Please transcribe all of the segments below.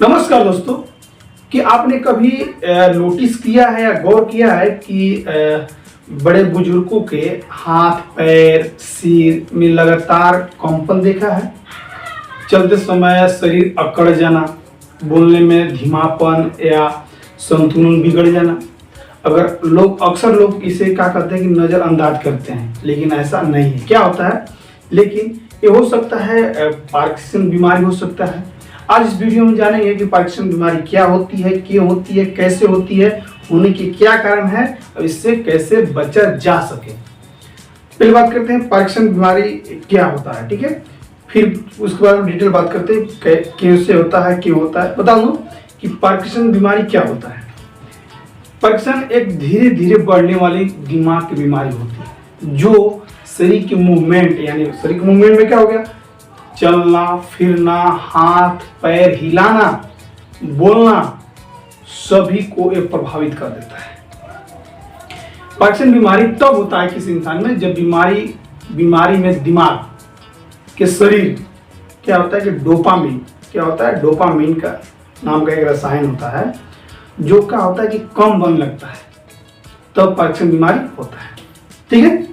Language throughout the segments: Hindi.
नमस्कार दोस्तों, कि आपने कभी नोटिस किया है या गौर किया है कि बड़े बुजुर्गों के हाथ, पैर, सिर में लगातार कंपन देखा है। चलते समय शरीर अकड़ जाना, बोलने में धीमापन या संतुलन बिगड़ जाना। अक्सर लोग इसे क्या करते हैं कि नज़रअंदाज करते हैं, लेकिन ऐसा नहीं है। क्या होता है, लेकिन ये हो सकता है पार्किंसन बीमारी हो सकता है। आज इस वीडियो में जानेंगे कि पार्किंसन बीमारी क्या होती है, क्यों होती है, कैसे होती है, होने के क्या कारण है और इससे कैसे बचा जा सके। पहले बात करते हैं पार्किंसन बीमारी क्या होता है, ठीक है। फिर उसके बाद डिटेल बात करते हैं कैसे होता है, क्यों होता है। बता दूं कि पार्किंसन बीमारी क्या होता है। पार्किंसन एक धीरे धीरे बढ़ने वाली दिमाग की बीमारी होती है, जो शरीर के मूवमेंट, यानी शरीर के मूवमेंट में क्या हो गया, चलना फिरना, हाथ पैर हिलाना, बोलना, सभी को ये प्रभावित कर देता है। पार्किंसन बीमारी तब होता है किसी इंसान में जब बीमारी में दिमाग के शरीर क्या होता है कि डोपामीन का नाम का एक रसायन होता है, जो क्या होता है कि कम बनने लगता है, तब पार्किंसन बीमारी होता है। ठीक है,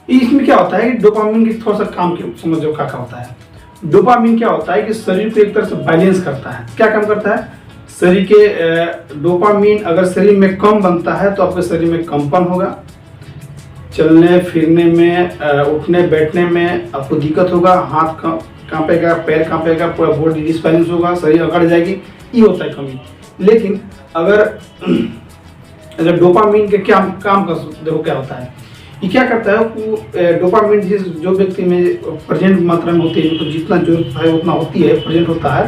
इसमें क्या होता है, डोपामीन की थोड़ा सा काम समझो क्या होता है। डोपामीन क्या होता है कि शरीर को एक तरह से बैलेंस करता है। क्या काम करता है, शरीर के डोपामीन अगर शरीर में कम बनता है तो आपके शरीर में कंपन होगा, चलने फिरने में, उठने बैठने में आपको दिक्कत होगा, हाथ कांपेगा, पैर कांपेगा, पूरा बॉडी डिसबैलेंस होगा, शरीर अकड़ जाएगी, ये होता है कमी। लेकिन अगर डोपामीन के क्या काम का देखो क्या होता है, ये क्या करता है, वो डोपामीन जो व्यक्ति में प्रेजेंट मात्रा में होती है, तो जितना जरूरत है उतना होती है, प्रेजेंट होता है,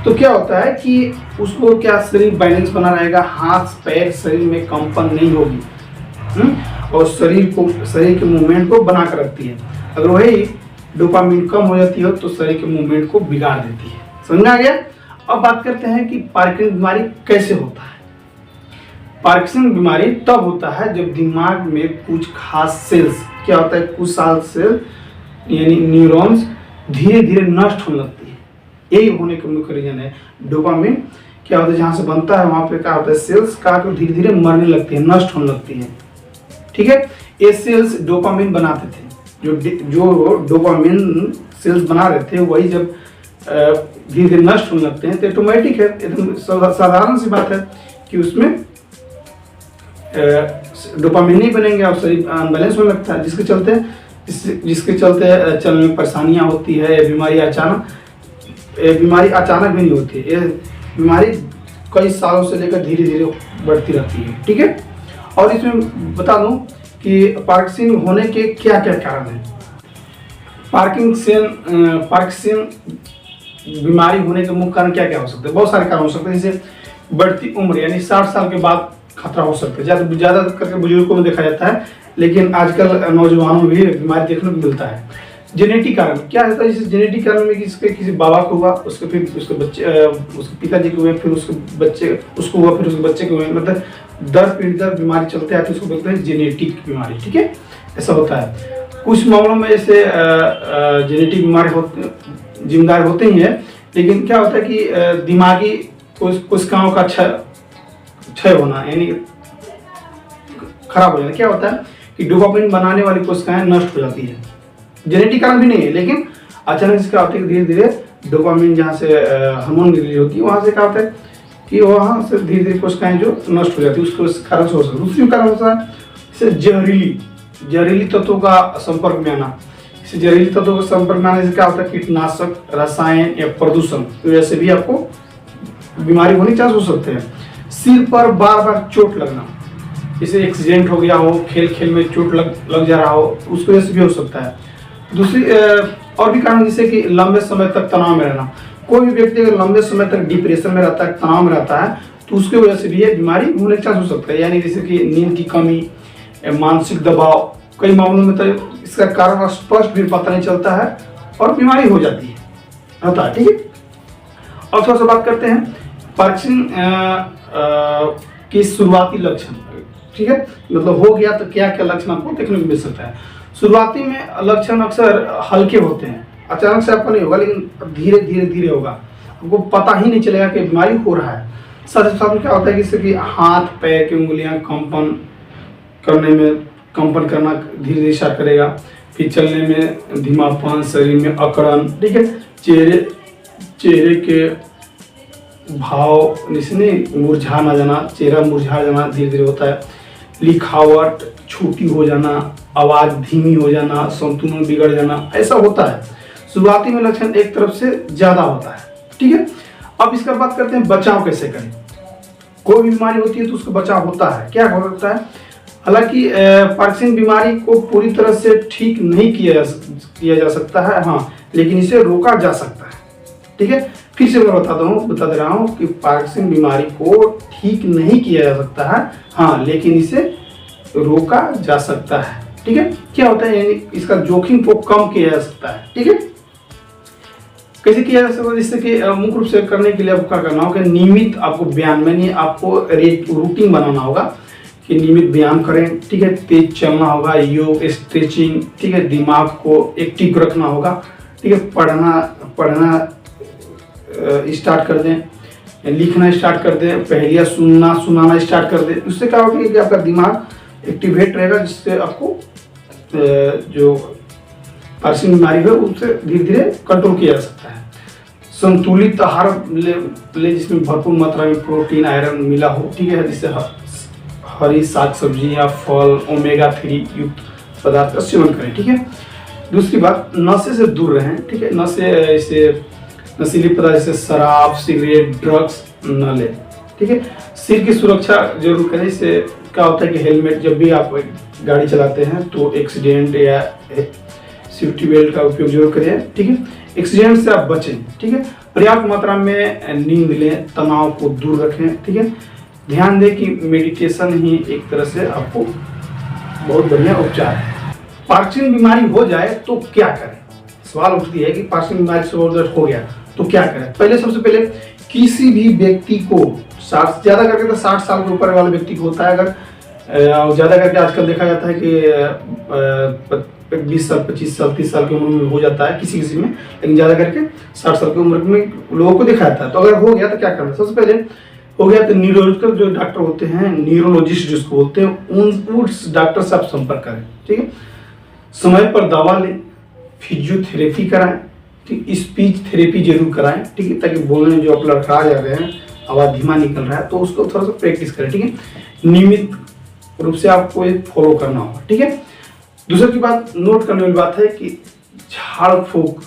तो क्या होता है कि उसको क्या शरीर बैलेंस बना रहेगा, हाथ पैर शरीर में कंपन नहीं होगी, और शरीर के मूवमेंट को बना कर रखती है। अगर वही डोपामीन कम हो जाती है तो शरीर के मूवमेंट को बिगाड़ देती है। समझ में आ गया। अब बात करते हैं कि पार्किंसन बीमारी कैसे होता है। पार्किंसन बीमारी तब होता है जब दिमाग में कुछ खास सेल्स, क्या होता है, कुछ साल सेल यानी न्यूरॉन्स धीरे धीरे नष्ट होने लगती है। यही होने का मुख्य रीजन है। डोपामीन क्या होता है, जहाँ से बनता है वहाँ पे क्या होता है, सेल्स का धीरे धीरे मरने लगती है, नष्ट होने लगती है। ठीक है, ये सेल्स डोपामीन बनाते थे, जो डोपामीन सेल्स बना रहे थे, वही जब धीरे धीरे नष्ट होने लगते हैं तो ऑटोमेटिक है, एकदम साधारण सी बात है कि उसमें डोपामीन नहीं बनेंगे और शरीर अनबैलेंस होने लगता है, जिसके चलते चलने में परेशानियां होती है। बीमारी अचानक भी नहीं होती है, ये बीमारी कई सालों से लेकर धीरे धीरे बढ़ती रहती है। ठीक है, और इसमें बता दूं कि पार्किंसन होने के क्या क्या कारण हैं। पार्किंसन बीमारी होने के मुख्य कारण क्या क्या हो सकते हैं। बहुत सारे कारण हो सकते हैं, जैसे बढ़ती उम्र, यानी 60 साल के बाद खतरा हो सकता है। ज़्यादा करके बुजुर्गों में देखा जाता है, लेकिन आजकल नौजवानों में भी बीमारी देखने को मिलता है। जेनेटिक कारण क्या होता है, जैसे जेनेटिक कारण में किसी बाबा को हुआ, उसके पिताजी को हुए, फिर उसके बच्चे उसको हुआ, फिर उसके बच्चे को हुए, मतलब दर पीढ़ी दर बीमारी चलते आते, उसको बोलते हैं जेनेटिक बीमारी। ठीक है, ऐसा होता है। कुछ मामलों में जैसे जेनेटिक बीमारी जिम्मेदार होते ही है, लेकिन क्या होता है कि दिमागी कोशिकाओं का क्षय होना, यानी खराब हो जाना। क्या होता है कि डोपामीन बनाने वाली कोशिकाएं नष्ट हो जाती है। जेनेटिक कारण भी नहीं है, लेकिन अचानक से क्या होता है कि धीरे धीरे डोपामीन जहाँ से हार्मोन रिलीज होती है, वहाँ से क्या होता है कि वहाँ से धीरे धीरे कोशिकाएं जो नष्ट हो जाती है, उसको कारण से हो सकता है। दूसरी कारण होता है जैसे जहरीली तत्वों का संपर्क में आना। इसे जहरीली तत्वों के संपर्क में आने से क्या होता है, कीटनाशक, रसायन या प्रदूषण की वजह से भी आपको बीमारी होने के चांस हो सकते हैं। सिर पर बार बार चोट लगना, जैसे एक्सीडेंट हो गया हो, खेल में चोट लग जा रहा हो, उसकी वजह से भी हो सकता है। दूसरी और भी कारण, जैसे कि लंबे समय तक तनाव में रहना। कोई भी व्यक्ति अगर लंबे समय तक डिप्रेशन में रहता है, तनाव में रहता है, तो उसकी वजह से भी ये बीमारी होने के चांस हो सकता है। यानी जैसे कि नींद की कमी, मानसिक दबाव, कई मामलों में तो इसका कारण स्पष्ट भी पता नहीं चलता है और बीमारी हो जाती है। ठीक है, और थोड़ा सा बात करते हैं पार्किंसन की शुरुआती लक्षण। ठीक है, मतलब हो गया तो क्या क्या लक्षण आपको देखने को मिल सकता है। शुरुआती में लक्षण अक्सर हल्के होते हैं, अचानक से आपको नहीं होगा, लेकिन धीरे धीरे होगा। आपको पता ही नहीं चलेगा कि बीमारी हो रहा है। साथ ही साथ में क्या होता है कि इससे कि हाथ पैर की उंगलियां कंपन करना धीरे धीरे स्टार्ट करेगा, फिर चलने में धीमापन, शरीर में अकड़न, ठीक है, चेहरे के भाव जिसने मुरझा ना जाना, चेहरा मुरझा जाना धीरे धीरे होता है, लिखावट छोटी हो जाना, आवाज धीमी हो जाना, संतुलन बिगड़ जाना, ऐसा होता है। शुरुआती में लक्षण एक तरफ से ज्यादा होता है, ठीक है। अब इसका बात करते हैं बचाव कैसे करें। कोई भी बीमारी होती है तो उसका बचाव होता है, क्या होता है। हालांकि पार्किंसन बीमारी को पूरी तरह से ठीक नहीं किया जा सकता है, हाँ, लेकिन इसे रोका जा सकता है, ठीक है। फिर से मैं बता दे रहा हूँ कि पार्किंसन बीमारी को ठीक नहीं किया जा सकता है, हाँ, लेकिन इसे रोका जा सकता है, ठीक है। क्या होता है, यानी इसका जोखिम को कम किया जा सकता है, ठीक है। कैसे किया जा सकता है, जिससे कि मुख्य रूप से करने के लिए आपको क्या करना होगा, नियमित आपको व्यायाम में आपको रूटीन बनाना होगा कि नियमित व्यायाम करें, ठीक है। तेज चलना होगा, योग, स्ट्रेचिंग, ठीक है। दिमाग को एक्टिव रखना होगा, ठीक है। पढ़ना स्टार्ट कर दें, लिखना स्टार्ट कर दें, पहेलियाँ सुनाना स्टार्ट कर दें। उससे क्या होगा कि आपका दिमाग एक्टिवेट रहेगा, जिससे आपको जो पार्किंसन बीमारी है उससे धीरे धीरे कंट्रोल किया जा सकता है। संतुलित आहार ले जिसमें भरपूर मात्रा में प्रोटीन, आयरन मिला हो, ठीक है, जिससे हरी साग सब्जियाँ, फल, ओमेगा 3 युक्त पदार्थ का सेवन करें, ठीक है। दूसरी बात, नशे से दूर रहें, ठीक है। नशीली पदार्थ जैसे शराब, सिगरेट, ड्रग्स न लें, ठीक है। सिर की सुरक्षा जरूर करें। इससे क्या होता है कि हेलमेट, जब भी आप गाड़ी चलाते हैं तो एक्सीडेंट या सेफ्टी बेल्ट का उपयोग जरूर करें, ठीक है। एक्सीडेंट से आप बचें, ठीक है। पर्याप्त मात्रा में नींद लें, तनाव को दूर रखें, ठीक है। ध्यान दें कि मेडिटेशन ही एक तरह से आपको बहुत बढ़िया उपचार है। पार्किंसन बीमारी हो जाए तो क्या करें। सवाल उठती है कि पार्किंसन बीमारी से हो गया तो क्या करें। सबसे पहले किसी भी व्यक्ति को 60 ज्यादा करके तो 60 साल के ऊपर वाले व्यक्ति को होता है। अगर ज्यादा करके आजकल देखा जाता है कि 20 साल, 25 साल, 30 साल की उम्र में हो जाता है किसी में, लेकिन ज्यादा करके 60 साल की उम्र में लोगों को देखा जाता है। तो अगर हो गया तो क्या करना। सबसे पहले हो गया तो न्यूरोलॉजिकल जो डॉक्टर होते हैं, न्यूरोलॉजिस्ट जिसको बोलते हैं, उस डॉक्टर से आप संपर्क करें, ठीक है। समय पर दवा लें, फिजियोथेरेपी कराएं, ठीक, स्पीच थेरेपी जरूर कराएं, ठीक है, ताकि बोलने जो आप लड़खड़ा जा रहे हैं, आवाज धीमा निकल रहा है, तो उसको थोड़ा सा प्रैक्टिस करें, ठीक है। नियमित रूप से आपको ये फॉलो करना होगा, ठीक है। दूसरी की बात नोट करने वाली बात है कि झाड़ फूक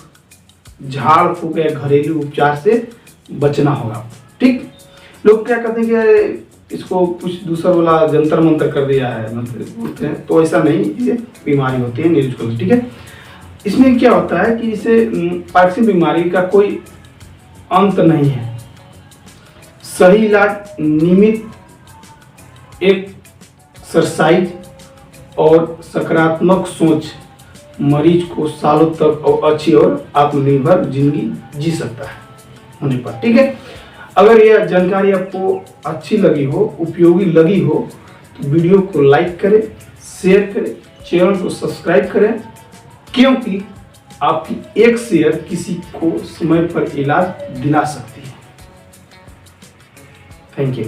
या घरेलू उपचार से बचना होगा, ठीक। लोग क्या कहते हैं कि इसको कुछ दूसरा वाला जंतर मंतर कर दिया है, मतलब बोलते हैं, तो ऐसा नहीं, ये बीमारी होती है न्यूरोलॉजिकल, ठीक है। इसमें क्या होता है कि इसे पार्किंसन बीमारी का कोई अंत नहीं है। सही इलाज, नियमित एक्सरसाइज और सकारात्मक सोच मरीज को सालों तक और अच्छी और आत्मनिर्भर जिंदगी जी सकता है होने पर, ठीक है। अगर यह जानकारी आपको अच्छी लगी हो, उपयोगी लगी हो, तो वीडियो को लाइक करें, शेयर करें, चैनल को सब्सक्राइब करें, क्योंकि आपकी एक शेयर किसी को समय पर इलाज दिला सकती है। Thank you.